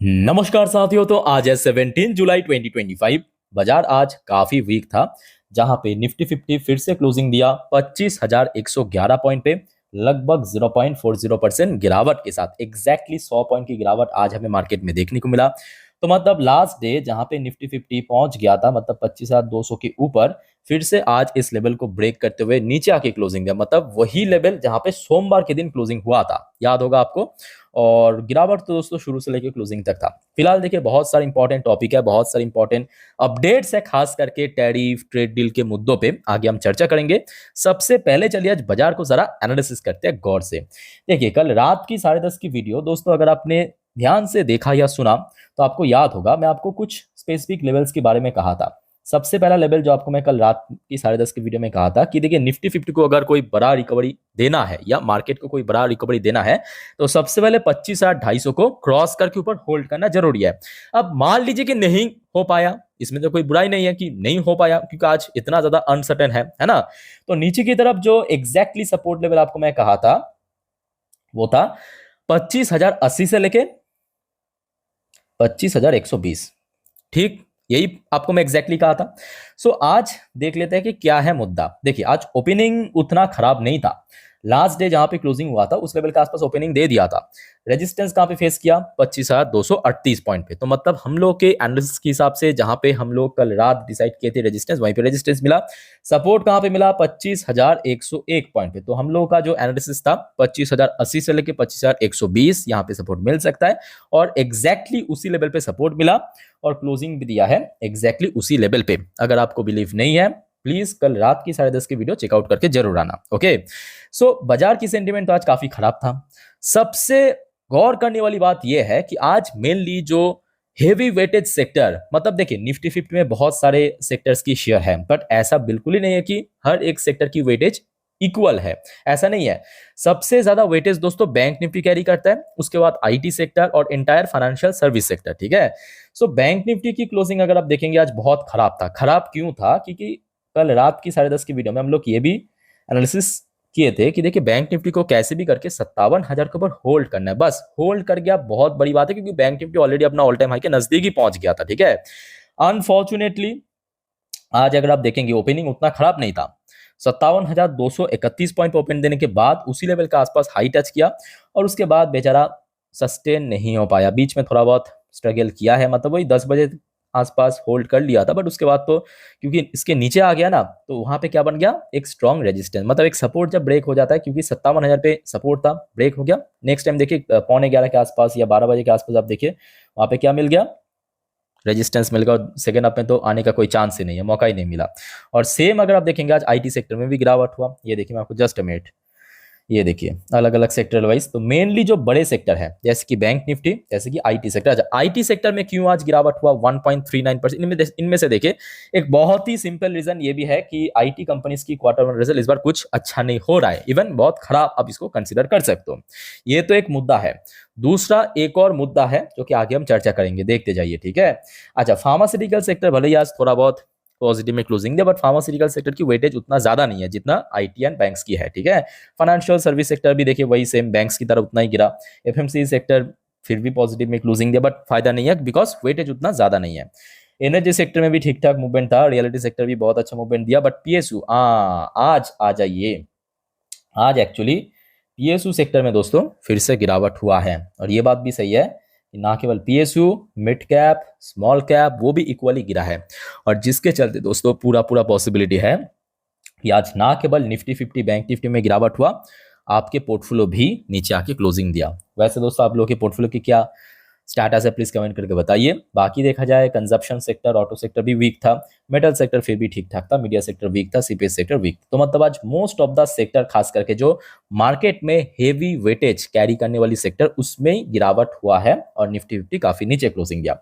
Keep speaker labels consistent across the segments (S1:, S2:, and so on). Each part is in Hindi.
S1: नमस्कार साथियों। तो आज है 17 जुलाई 2025। बाजार आज काफी वीक था, जहां पे निफ्टी 50 फिर से क्लोजिंग दिया 25,111 पॉइंट पे, लगभग 0.40% गिरावट के साथ। एग्जैक्टली 100 पॉइंट की गिरावट आज हमें मार्केट में देखने को मिला। तो मतलब लास्ट डे जहां पे निफ्टी 50 पहुंच गया था, मतलब 25,200 के ऊपर, फिर से आज इस लेवल को ब्रेक करते हुए नीचे आके क्लोजिंग दिया। मतलब वही लेवल जहां पे सोमवार के दिन क्लोजिंग हुआ था, याद होगा आपको। और गिरावट तो दोस्तों शुरू से लेकर क्लोजिंग तक था। फिलहाल देखिए, बहुत सारे इंपॉर्टेंट टॉपिक है, बहुत सारे इंपॉर्टेंट अपडेट्स है, खास करके टैरिफ ट्रेड डील के मुद्दों पे आगे हम चर्चा करेंगे। सबसे पहले चलिए आज बाजार को जरा एनालिसिस करते हैं गौर से। देखिए, कल रात की 10:30 की वीडियो दोस्तों अगर आपने ध्यान से देखा या सुना तो आपको याद होगा, मैं आपको कुछ स्पेसिफिक लेवल्स के बारे में कहा था। सबसे पहला लेवल जो आपको मैं कल रात की 10:30 की वीडियो में कहा था कि देखिए, निफ्टी 50 को अगर कोई बड़ा रिकवरी देना है या मार्केट को कोई बड़ा रिकवरी देना है तो सबसे पहले 25,250 को क्रॉस करके ऊपर होल्ड करना जरूरी है। अब मान लीजिए कि नहीं हो पाया, इसमें तो कोई बुराई नहीं है कि नहीं हो पाया, क्योंकि आज इतना ज्यादा अनसर्टेन है ना। तो नीचे की तरफ जो एग्जैक्टली सपोर्ट लेवल आपको मैं कहा था वो था 25,080 से लेके 25,120। ठीक, यही आपको मैं एग्जैक्टली कहा था। सो आज देख लेते हैं कि क्या है मुद्दा। देखिए, आज ओपनिंग उतना खराब नहीं था। लास्ट डे जहां पे क्लोजिंग हुआ था उस लेवल के आसपास ओपनिंग दे दिया था। रेजिस्टेंस कहां पे फेस किया? 25,238 पॉइंट पे। तो मतलब हम लोग के एनालिसिस के हिसाब से जहां पे हम लोग कल रात डिसाइड किए थे रेजिस्टेंस, वहीं पे रेजिस्टेंस मिला। सपोर्ट कहां पे मिला? 25,101 पॉइंट पे। तो हम लोग का जो एनालिसिस था 25,080 से लेके 25,120 यहाँ पे सपोर्ट मिल सकता है, और एग्जैक्टली उसी लेवल पे सपोर्ट मिला और क्लोजिंग भी दिया है एग्जैक्टली उसी लेवल पे। अगर आपको बिलीव नहीं है, प्लीज कल रात की 10:30 की वीडियो चेकआउट करके जरूर आना। ओके, सो बाजार की सेंटिमेंट तो आज काफी खराब था। सबसे गौर करने वाली बात यह है कि आज मेनली जो हेवी वेटेज सेक्टर, मतलब देखिए निफ्टी 50 में बहुत सारे सेक्टर्स की शेयर है, बट ऐसा बिल्कुल ही नहीं है कि हर एक सेक्टर की वेटेज इक्वल है, ऐसा नहीं है। सबसे ज्यादा वेटेज दोस्तों बैंक निफ्टी कैरी करता है, उसके बाद आईटी सेक्टर और एंटायर फाइनेंशियल सर्विस सेक्टर। ठीक है, सो बैंक निफ्टी की क्लोजिंग अगर आप देखेंगे आज बहुत खराब था। खराब क्यों था? क्योंकि कल रात की 10:30 की वीडियो में हम लोग ये भी एनालिसिस किए थे कि देखिए, बैंक निफ्टी को कैसे भी करके 57,000 के ऊपर होल्ड करना है। बस होल्ड कर गया, बहुत बड़ी बात है, क्योंकि बैंक निफ्टी ऑलरेडी अपना ऑल टाइम हाई के नजदीक ही पहुंच गया था। ठीक है, अनफॉर्चुनेटली आज अगर आप देखेंगे ओपनिंग उतना खराब नहीं था। 57,231 पॉइंट ओपन देने के बाद उसी लेवल के आसपास हाई टच किया, और उसके बाद बेचारा सस्टेन नहीं हो पाया। बीच में थोड़ा बहुत स्ट्रगल किया है, मतलब वही 10 बजे आसपास होल्ड कर लिया था, बट उसके बाद तो क्योंकि इसके नीचे आ गया ना, तो वहां पे क्या बन गया? एक स्ट्रॉन्ग रेजिस्टेंस, मतलब एक सपोर्ट जब ब्रेक हो जाता है, क्योंकि 57,000 पे सपोर्ट था, ब्रेक हो गया। नेक्स्ट टाइम देखिए 11:15 के आसपास या 12 बजे के आसपास आप देखिए वहां पे क्या मिल गया? रेजिस्टेंस मिल गया। और सेकेंड अप में तो आने का कोई चांस ही नहीं है, मौका ही नहीं मिला। और सेम अगर आप देखेंगे आज आईटी सेक्टर में भी गिरावट हुआ। ये देखिए, मैं आपको जस्ट अ मिनट, ये देखिए अलग अलग सेक्टर वाइज। तो मेनली जो बड़े सेक्टर है जैसे कि बैंक निफ्टी, जैसे कि आईटी सेक्टर। अच्छा, आईटी सेक्टर में क्यों आज गिरावट हुआ 1.39%? इनमें से देखिए, एक बहुत ही सिंपल रीजन ये भी है कि आईटी कंपनीज की क्वार्टर वन रिजल्ट इस बार कुछ अच्छा नहीं हो रहा है, इवन बहुत खराब आप इसको कंसिडर कर सकते हो। ये तो एक मुद्दा है। दूसरा एक और मुद्दा है जो कि आगे हम चर्चा करेंगे, देखते जाइए। ठीक है, अच्छा, फार्मास्यूटिकल सेक्टर भले ही आज थोड़ा बहुत पॉजिटिव में closing they, but pharmaceutical sector की वेटेज उतना ज्यादा नहीं है जितना आईटी एंड बैंक्स की है। ठीक है, फाइनेंशियल सर्विस सेक्टर भी देखिए वही सेम बैंक्स की तरह उतना ही गिरा। एफएमसीजी सेक्टर फिर भी पॉजिटिव में क्लोजिंग दिया, बट फायदा नहीं है बिकॉज वेटेज उतना ज्यादा नहीं है। एनर्जी सेक्टर में भी ठीक ठाक मूवमेंट था, रियलिटी सेक्टर भी बहुत अच्छा मूवमेंट दिया, बट पीएसयू आज आ जाइए। आज एक्चुअली पीएसयू सेक्टर में दोस्तों फिर से गिरावट हुआ है, और ये बात भी सही है कि ना केवल PSU, mid cap, small cap वो भी इक्वली गिरा है। और जिसके चलते दोस्तों पूरा पूरा पॉसिबिलिटी है कि आज ना केवल निफ्टी 50 बैंक निफ्टी में गिरावट हुआ, आपके पोर्टफोलियो भी नीचे आके क्लोजिंग दिया। वैसे दोस्तों आप लोगों के पोर्टफोलियो की क्या स्टेटस है, प्लीज कमेंट करके बताइए। बाकी देखा जाए कंजप्शन सेक्टर, ऑटो सेक्टर भी वीक था, मेटल सेक्टर फिर भी ठीक ठाक था, मीडिया सेक्टर वीक था, सीपीएस सेक्टर वीक। तो मतलब आज मोस्ट ऑफ द सेक्टर, खास करके जो मार्केट में हेवी वेटेज कैरी करने वाली सेक्टर, उसमें गिरावट हुआ है, और निफ्टी 50 काफी नीचे क्लोजिंग दिया।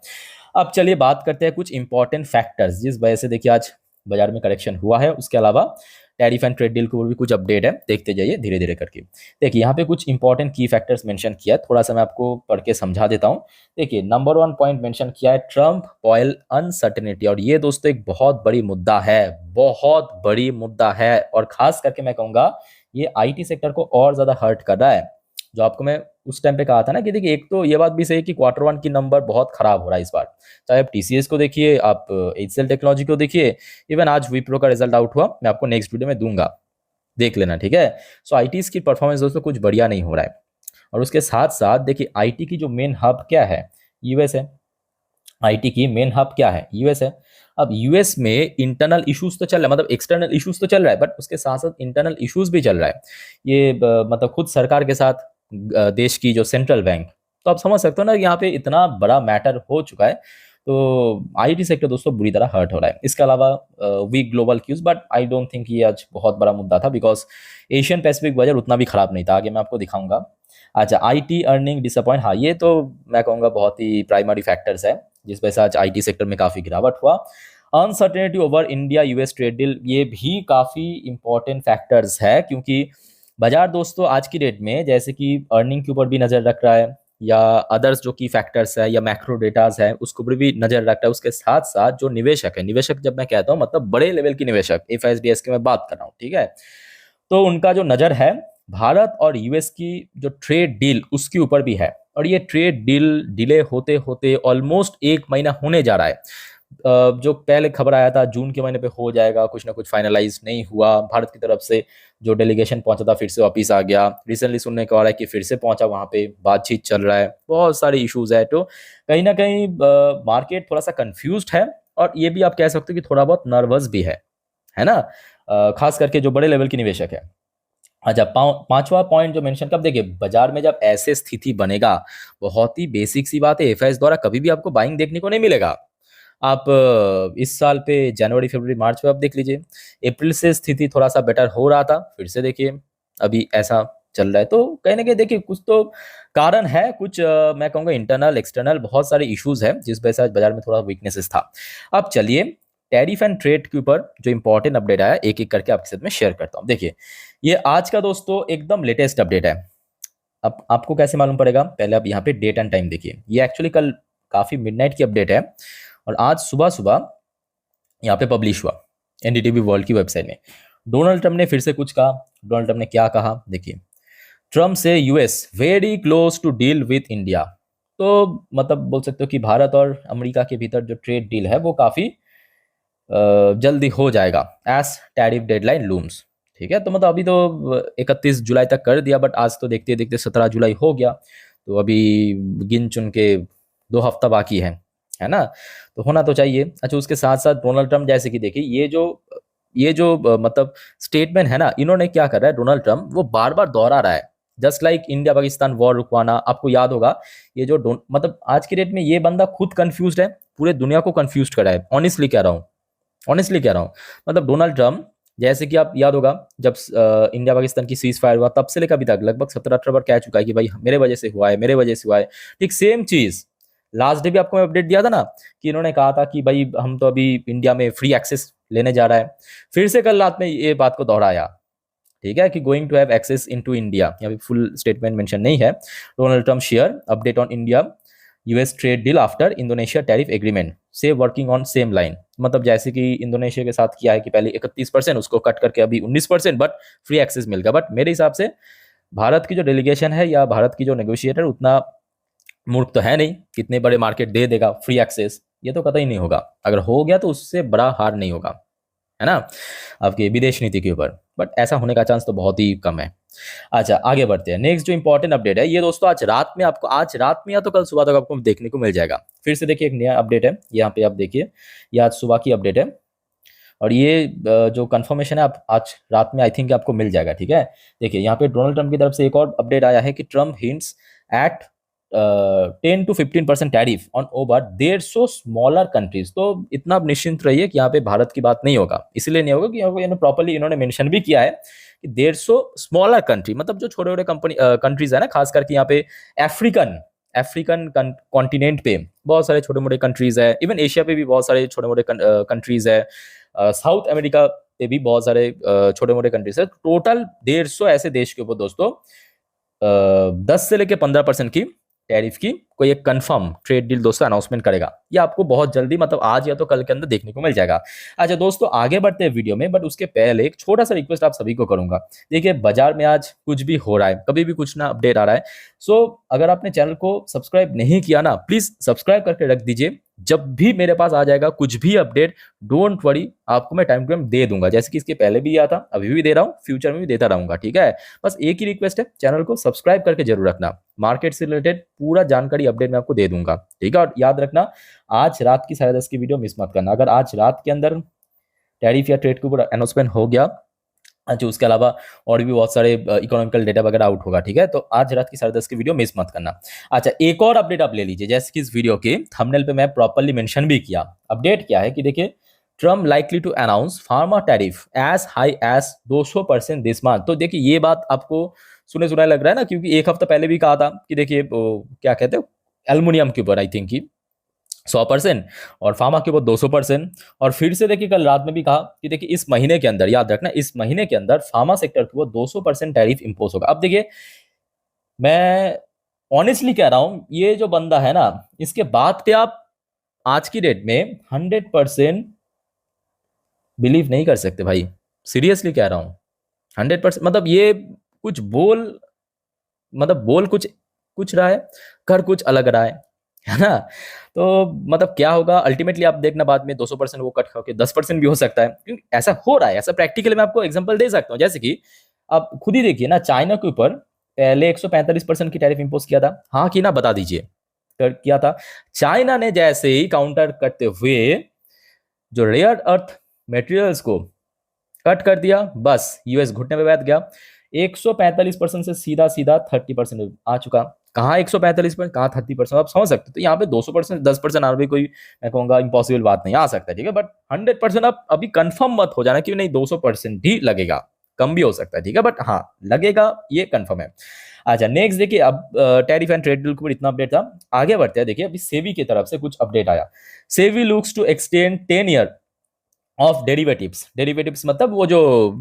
S1: अब चलिए बात करते हैं कुछ इंपॉर्टेंट फैक्टर्स जिस वजह से देखिए आज बाजार में करेक्शन हुआ है। उसके अलावा टैरिफ एंड ट्रेड डील के ऊपर भी कुछ अपडेट है, देखते जाइए धीरे धीरे करके। देखिए, यहाँ पे कुछ इंपॉर्टेंट की फैक्टर्स मेंशन किया है, थोड़ा सा मैं आपको पढ़ के समझा देता हूँ। देखिए, नंबर 1 पॉइंट मेंशन किया है ट्रम्प ऑयल अनसर्टेनिटी, और ये दोस्तों एक बहुत बड़ी मुद्दा है, बहुत बड़ी मुद्दा है। और खास करके मैं कहूंगा ये आईटी सेक्टर को और ज्यादा हर्ट कर रहा है। जो आपको मैं उस टाइम पे कहा था ना कि देखिए, एक तो ये बात भी सही है कि Q1 की नंबर बहुत खराब हो रहा है इस बार। चाहे आप TCS को देखिए, आप HCL टेक्नोलॉजी को देखिए, इवन आज विप्रो का रिजल्ट आउट हुआ, मैं आपको नेक्स्ट वीडियो में दूंगा, देख लेना, ठीक है। सो आईटीज की परफॉर्मेंस दोस्तों कुछ बढ़िया नहीं हो रहा है। और उसके साथ साथ देखिए, आईटी की जो मेन हब क्या है, यूएस है। आईटी की मेन हब क्या है, यूएस है। अब यूएस में इंटरनल इश्यूज तो चल रहा है, मतलब एक्सटर्नल इश्यूज तो चल रहा है, बट उसके साथ साथ इंटरनल इश्यूज भी चल रहा है। ये मतलब खुद सरकार के साथ देश की जो सेंट्रल बैंक, तो आप समझ सकते हो ना, यहाँ पे इतना बड़ा मैटर हो चुका है। तो आईटी सेक्टर दोस्तों बुरी तरह हर्ट हो रहा है। इसके अलावा weak global cues, but I don't think ये आज बहुत बड़ा मुद्दा था, बिकॉज एशियन पैसिफिक बाजार उतना भी खराब नहीं था, आगे मैं आपको दिखाऊंगा। अच्छा, आईटी अर्निंग डिसअपॉइंट, हाँ ये तो मैं कहूँगा बहुत ही प्राइमरी फैक्टर्स है जिस वजह से आज आईटी सेक्टर में काफ़ी गिरावट हुआ। Uncertainty over India US trade deal, ये भी काफ़ी इंपॉर्टेंट फैक्टर्स है, क्योंकि बाजार दोस्तों आज की डेट में जैसे कि अर्निंग के ऊपर भी नज़र रख रहा है, या अदर्स जो की फैक्टर्स है या मैक्रो डेटाज है उसके ऊपर भी नज़र रख रहा है। उसके साथ साथ जो निवेशक है, निवेशक जब मैं कहता हूँ मतलब बड़े लेवल की निवेशक, एफआईएसडीएस की मैं बात कर रहा हूँ, ठीक है, तो उनका जो नज़र है भारत और यूएस की जो ट्रेड डील उसके ऊपर भी है। और ये ट्रेड डील डिले होते होते ऑलमोस्ट 1 महीना होने जा रहा है। जो पहले खबर आया था जून के महीने पे हो जाएगा, कुछ ना कुछ फाइनलाइज नहीं हुआ। भारत की तरफ से जो डेलीगेशन पहुंचा था फिर से वापिस आ गया। रिसेंटली सुनने को आ रहा है कि फिर से पहुंचा, वहां पे बातचीत चल रहा है, बहुत सारे इश्यूज है। तो कहीं ना कहीं मार्केट थोड़ा सा कंफ्यूज्ड है, और ये भी आप कह सकते हो कि थोड़ा बहुत नर्वस भी है ना, खास करके जो बड़े लेवल के निवेशक है। अच्छा, पांचवा पॉइंट जो मेंशन कर, देखिए बाजार में जब ऐसे स्थिति बनेगा, बहुत ही बेसिक सी बात है, एफआईएस द्वारा कभी भी आपको बाइंग देखने को नहीं मिलेगा। आप इस साल पे जनवरी फरवरी मार्च में आप देख लीजिए, अप्रैल से स्थिति थोड़ा सा बेटर हो रहा था, फिर से देखिए अभी ऐसा चल रहा है। तो कहीं ना कहीं देखिए कुछ तो कारण है, कुछ मैं कहूँगा इंटरनल एक्सटर्नल बहुत सारे इश्यूज हैं जिस वजह से आज बाजार में थोड़ा वीकनेसेस था। अब चलिए टैरिफ एंड ट्रेड के ऊपर जो इंपॉर्टेंट अपडेट आया एक एक करके आपके साथ में शेयर करता हूँ। देखिए ये आज का दोस्तों एकदम लेटेस्ट अपडेट है। अब आपको कैसे मालूम पड़ेगा, पहले आप यहाँ पे डेट एंड टाइम देखिए। ये एक्चुअली कल काफी मिडनाइट की अपडेट है, और आज सुबह सुबह यहाँ पे पब्लिश हुआ एनडीटीवी वर्ल्ड की वेबसाइट में। डोनाल्ड ट्रम्प ने फिर से कुछ कहा। डोनाल्ड ट्रम्प ने क्या कहा, देखिए, ट्रम्प से US very close to deal with India. तो मतलब बोल सकते हो कि भारत और अमेरिका के भीतर जो ट्रेड डील है वो काफी जल्दी हो जाएगा, एज टैरिफ डेडलाइन लूम्स। ठीक है, तो मतलब अभी तो 31 जुलाई तक कर दिया, बट आज तो देखते देखते 17 जुलाई हो गया, तो अभी गिन चुन के 2 हफ्ता बाकी है ना, तो होना तो चाहिए। अच्छा, उसके साथ साथ डोनाल्ड ट्रम्प जैसे कि देखिए ये जो मतलब स्टेटमेंट है ना, इन्होंने क्या कर रहा है, डोनाल्ड ट्रम्प वो बार बार दोहरा रहा है, just like India Pakistan war रुकवाना। आपको याद होगा ये जो मतलब आज की डेट में ये बंदा खुद कंफ्यूज्ड है, पूरे दुनिया को कंफ्यूज कर रहा है। ऑनेस्टली कह रहा हूँ, ऑनेस्टली कह रहा हूँ। मतलब डोनाल्ड ट्रम्प, जैसे कि आप याद होगा जब इंडिया पाकिस्तान की सीज फायर हुआ, तब से लेकर अभी तक लगभग 17-18 बार कह चुका है कि भाई मेरे वजह से हुआ है, मेरे वजह से हुआ है। ठीक सेम चीज लास्ट डे भी आपको मैं अपडेट दिया था ना, कि इन्होंने कहा था कि भाई हम तो अभी इंडिया में फ्री एक्सेस लेने जा रहा है। फिर से कल रात में ये बात को दोहराया, ठीक है, कि going to have access into India. यहाँ पे फुल स्टेटमेंट मेंशन नहीं है। Donald Trump share update on India US trade deal after Indonesia tariff agreement से वर्किंग ऑन सेम लाइन। मतलब जैसे कि इंडोनेशिया के साथ किया है कि पहले 31% उसको कट करके अभी 19%, बट फ्री एक्सेस मिल गया। बट मेरे हिसाब से भारत की जो डेलीगेशन है या भारत की जो नेगोशिएटर उतना मूर्ख तो है नहीं, कितने बड़े मार्केट दे देगा फ्री एक्सेस, ये तो कतई नहीं होगा। अगर हो गया तो उससे बड़ा हार नहीं होगा, है ना, आपकी विदेश नीति के ऊपर। बट ऐसा होने का चांस तो बहुत ही कम है। अच्छा, आगे बढ़ते हैं। नेक्स्ट जो इंपॉर्टेंट अपडेट है ये दोस्तों आज रात में आपको, आज रात में या तो कल सुबह तक आपको देखने को मिल जाएगा। फिर से देखिए एक नया अपडेट है, यहाँ पे आप देखिए, ये आज सुबह की अपडेट है, और ये जो कंफर्मेशन है आप आज रात में आई थिंक आपको मिल जाएगा। ठीक है, देखिए यहाँ पे डोनाल्ड ट्रम्प की तरफ से एक और अपडेट आया है कि Trump hints at 10 to 15% tariff on over 150 smaller countries. तो इतना आप निश्चिंत रहिए कि यहाँ पे भारत की बात नहीं होगा। इसलिए नहीं होगा कि यहाँ पे प्रॉपर्ली इन्होंने मेंशन भी किया है कि 150 स्मॉलर कंट्री, मतलब जो छोटे छोटे कंट्रीज है ना, खास करके यहाँ पे अफ्रीकन कॉन्टिनेंट पे बहुत सारे छोटे मोटे कंट्रीज है, इवन एशिया पे भी बहुत सारे छोटे मोटे कंट्रीज है, साउथ अमेरिका पे भी बहुत सारे छोटे मोटे कंट्रीज है। टोटल 150 ऐसे देश के ऊपर दोस्तों 10 से लेके 15% की टैरिफ की कोई एक कंफर्म ट्रेड डील दोस्तों अनाउंसमेंट करेगा। ये आपको बहुत जल्दी मतलब आज या तो कल के अंदर देखने को मिल जाएगा। अच्छा दोस्तों आगे बढ़ते हैं वीडियो में, बट उसके पहले एक छोटा सा रिक्वेस्ट आप सभी को करूंगा। देखिए बाजार में आज कुछ भी हो रहा है, कभी भी कुछ ना अपडेट आ रहा है। सो अगर आपने चैनल को सब्सक्राइब नहीं किया ना, प्लीज सब्सक्राइब करके रख दीजिए। जब भी मेरे पास आ जाएगा कुछ भी अपडेट, डोंट वरी, आपको मैं टाइम टू टाइम दे दूंगा। जैसे कि इसके पहले भी आया था, अभी भी दे रहा हूँ, फ्यूचर में भी देता रहूंगा। ठीक है, बस एक ही रिक्वेस्ट है, चैनल को सब्सक्राइब करके जरूर रखना। मार्केट से रिलेटेड पूरा जानकारी अपडेट मैं आपको दे दूंगा। ठीक है, और याद रखना आज रात की 10:30 की वीडियो मिस मत करना। अगर आज रात के अंदर टैरिफ या ट्रेड के ऊपर अनाउंसमेंट हो गया, अच्छा उसके अलावा और भी बहुत सारे इकोनॉमिकल डेटा वगैरह आउट होगा। ठीक है, तो आज रात की 10:30 की वीडियो मिस मत करना। अच्छा एक और अपडेट आप ले लीजिए, जैसे कि इस वीडियो के थंबनेल पे मैं प्रॉपर्ली मेंशन भी किया। अपडेट क्या है कि देखिए, Trump likely to announce pharma tariff as high as 200% this month. तो देखिए ये बात आपको सुने सुनाए लग रहा है ना, क्योंकि एक हफ्ता पहले भी कहा था कि देखिए क्या कहते हैं, एल्युमिनियम के ऊपर आई थिंक की 100% और फार्मा के ऊपर 200%। और फिर से देखिए कल रात में भी कहा कि देखिए इस महीने के अंदर, याद रखना इस महीने के अंदर फार्मा सेक्टर के ऊपर 200% टैरिफ इंपोज होगा। अब देखिए मैं ऑनेस्टली कह रहा हूं, ये जो बंदा है ना, इसके बाद पे आप आज की डेट में 100% बिलीव नहीं कर सकते भाई। सीरियसली कह रहा हूं, 100% मतलब ये कुछ बोल कुछ कुछ रहा है, कर कुछ अलग रहा है ना। तो मतलब क्या होगा अल्टीमेटली आप देखना, बाद में 200% वो कट होकर 10% भी हो सकता है, क्योंकि ऐसा हो रहा है। ऐसा प्रैक्टिकली मैं आपको एग्जांपल दे सकता हूँ, जैसे कि आप खुद ही देखिए ना, चाइना के ऊपर पहले 145% की टैरिफ इंपोज किया था, हाँ कि ना बता दीजिए, किया था। चाइना ने जैसे ही काउंटर करते हुए जो रेयर अर्थ मटेरियल्स को कट कर दिया, बस यूएस घुटने पे बैठ गया। 145% से सीधा सीधा 30% आ चुका। कहाँ 145%, कहाँ 30%, आप समझ सकते हो। तो यहाँ पे 200% 10% आना भी कोई मैं कहूंगा इम्पॉसिबल बात नहीं, आ सकता है। ठीक है, बट 100% आप अभी कंफर्म मत हो जाना कि नहीं 200% ही लगेगा, कम भी हो सकता है। ठीक है, बट हाँ लगेगा, ये कंफर्म है। अच्छा नेक्स्ट देखिए, अब टैरिफ एंड ट्रेड डील के ऊपर इतना अपडेट था। आगे बढ़ते हैं, देखिए अभी सेबी की तरफ से कुछ अपडेट आया। SEBI looks to extend 10 year of derivatives मतलब वो जो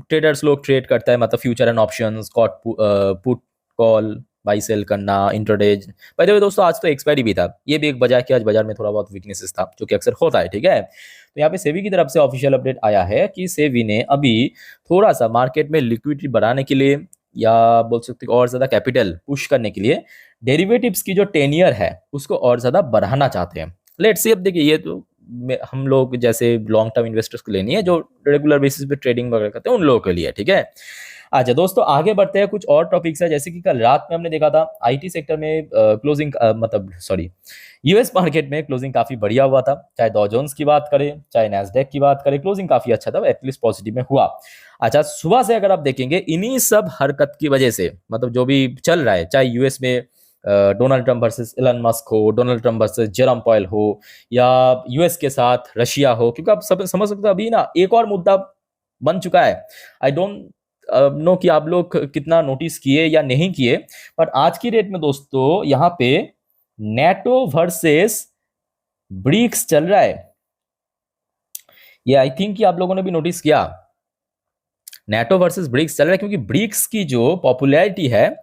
S1: ट्रेडर्स लोग ट्रेड करता है, मतलब future and options, put call, buy sell करना, इंट्राडे। बाय द वे दोस्तों आज तो एक्सपायरी भी था, ये भी एक वजह कि आज बाजार में थोड़ा बहुत वीकनेसेस था, जो कि अक्सर होता है। ठीक है, तो यहाँ पे सेबी की तरफ से ऑफिशियल अपडेट आया है कि सेबी ने अभी थोड़ा सा मार्केट में लिक्विडिटी बढ़ाने के लिए, या बोल सकते और ज्यादा कैपिटल पुश करने के लिए, डेरिवेटिव्स की जो टेनियर है उसको और ज्यादा बढ़ाना चाहते हैं। लेट्स सी, अब देखिए ये तो हम लोग जैसे लॉन्ग टर्म इन्वेस्टर्स को लेनी है, जो रेगुलर बेसिस पे ट्रेडिंग वगैरह करते हैं उन लोगों के लिए। ठीक है, अच्छा दोस्तों आगे बढ़ते हैं, कुछ और टॉपिक्स है। जैसे कि कल रात में हमने देखा था आईटी सेक्टर में क्लोजिंग मतलब सॉरी यूएस मार्केट में क्लोजिंग काफी बढ़िया हुआ था। चाहे डॉ जोन्स की बात करें, चाहे नैस्डैक की बात करें, क्लोजिंग काफी अच्छा था, एटलीस्ट पॉजिटिव में हुआ। अच्छा सुबह से अगर आप देखेंगे, इन्हीं सब हरकत की वजह से, मतलब जो भी चल रहा है, चाहे यूएस में Donald Trump versus Elon Musk हो, Donald Trump versus Jerome Powell हो, या यूएस के साथ रशिया हो, क्योंकि आप सब समझ सकते हो अभी ना एक और मुद्दा बन चुका है। आई डोंट नो कि आप लोग कितना नोटिस किए या नहीं किए, बट आज की डेट में दोस्तों यहाँ पे नेटो वर्सेस ब्रिक्स चल रहा है। ये आई थिंक कि आप लोगों ने भी नोटिस किया, नेटो वर्सेस ब्रिक्स चल रहा है, क्योंकि ब्रिक्स की जो पॉपुलैरिटी है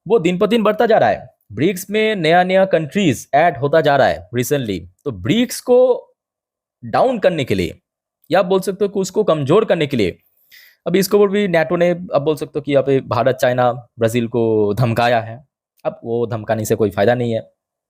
S1: वो दिन पर दिन बढ़ता जा रहा है। ब्रिक्स में नया नया कंट्रीज ऐड होता जा रहा है रिसेंटली। तो ब्रिक्स को डाउन करने के लिए, या आप बोल सकते हो कि उसको कमजोर करने के लिए, अभी इसको ऊपर भी नेटो ने, अब बोल सकते हो कि यहाँ पे भारत, चाइना, ब्राजील को धमकाया है। अब वो धमकाने से कोई फायदा नहीं है,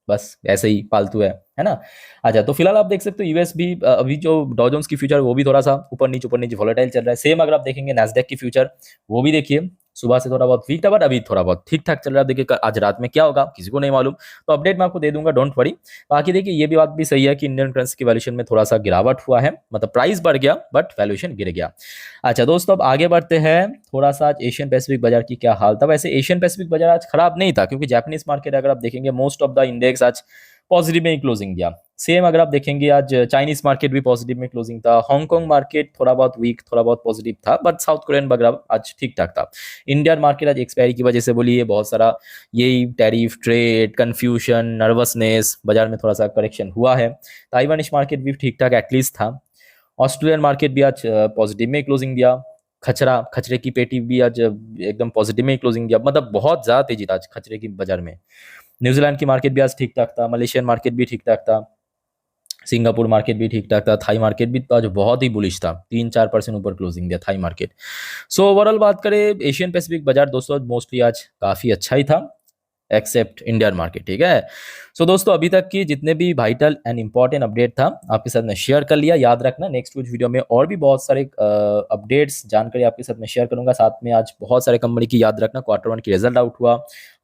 S1: बस ऐसे ही फालतू है ना। अच्छा तो फिलहाल आप देख सकते हो यूएस भी अभी जो डॉ जोन्स की फ्यूचर वो भी थोड़ा सा ऊपर नीचे वॉलेटाइल चल रहा है। सेम अगर आप देखेंगे नैस्डैक की फ्यूचर, वो भी देखिए सुबह से थोड़ा बहुत वीक था, बट अभी थोड़ा बहुत ठीक ठाक चल रहा है। देखिए आज रात में क्या होगा किसी को नहीं मालूम, तो अपडेट मैं आपको दे दूंगा, डोंट वरी। बाकी देखिए ये भी बात भी सही है कि इंडियन करेंसी की वैल्यूएशन में थोड़ा सा गिरावट हुआ है, मतलब प्राइस बढ़ गया बट वैल्यूएशन गिर गया। अच्छा दोस्तों अब आगे बढ़ते हैं, थोड़ा सा आज एशियन पैसिफिक बाजार की क्या हाल था। वैसे एशियन पैसिफिक बाजार आज खराब नहीं था, क्योंकि जापानीज मार्केट अगर आप देखेंगे मोस्ट ऑफ द इंडेक्स आज पॉजिटिव में ही क्लोजिंग दिया। सेम अगर आप देखेंगे आज चाइनीज मार्केट भी पॉजिटिव में क्लोजिंग था। हांगकांग मार्केट थोड़ा बहुत वीक, थोड़ा बहुत पॉजिटिव था, बट साउथ कोरियन वगैरह आज ठीक ठाक था। इंडियन मार्केट आज एक्सपायरी की वजह से बोलिए बहुत सारा यही टैरिफ, ट्रेड, कंफ्यूजन, नर्वसनेस, बाजार में थोड़ा सा करेक्शन हुआ है। ताइवानिश मार्केट भी ठीक ठाक एटलीस्ट था। ऑस्ट्रेलियन मार्केट भी आज पॉजिटिव में क्लोजिंग दिया। खचरे की पेटी भी आज एकदम पॉजिटिव में क्लोजिंग दिया, मतलब बहुत ज्यादा तेजी था आज खचरे की बाजार में। न्यूजीलैंड की मार्केट भी आज ठीक ठाक था, मलेशियन मार्केट भी ठीक ठाक था, सिंगापुर मार्केट भी ठीक ठाक था, थाई मार्केट भी आज बहुत ही बुलिश था, 3-4% ऊपर क्लोजिंग दिया थाई मार्केट। सो ओवरऑल बात करें एशियन पैसिफिक बाजार दोस्तों मोस्टली आज काफ़ी अच्छा ही था, एक्सेप्ट इंडियन मार्केट, ठीक है। सो दोस्तों अभी तक की जितने भी वाइटल एंड इंपॉर्टेंट अपडेट था आपके साथ में शेयर कर लिया। याद रखना नेक्स्ट कुछ वीडियो में और भी बहुत सारे अपडेट्स जानकारी आपके साथ में शेयर करूंगा। साथ में आज बहुत सारे कंपनी की याद रखना Q1 की रिजल्ट आउट हुआ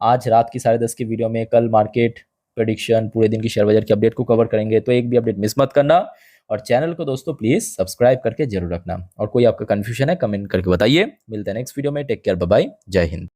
S1: आज रात की 10:30 की वीडियो में। कल मार्केट प्रेडिक्शन पूरे दिन की शेयर बाजार की अपडेट को कवर करेंगे, तो एक भी अपडेट मिस मत करना। और चैनल को दोस्तों प्लीज सब्सक्राइब करके जरूर रखना। और कोई आपका कंफ्यूजन है कमेंट करके बताइए। मिलते हैं नेक्स्ट वीडियो में। टेक केयर, बाय बाय, जय हिंद।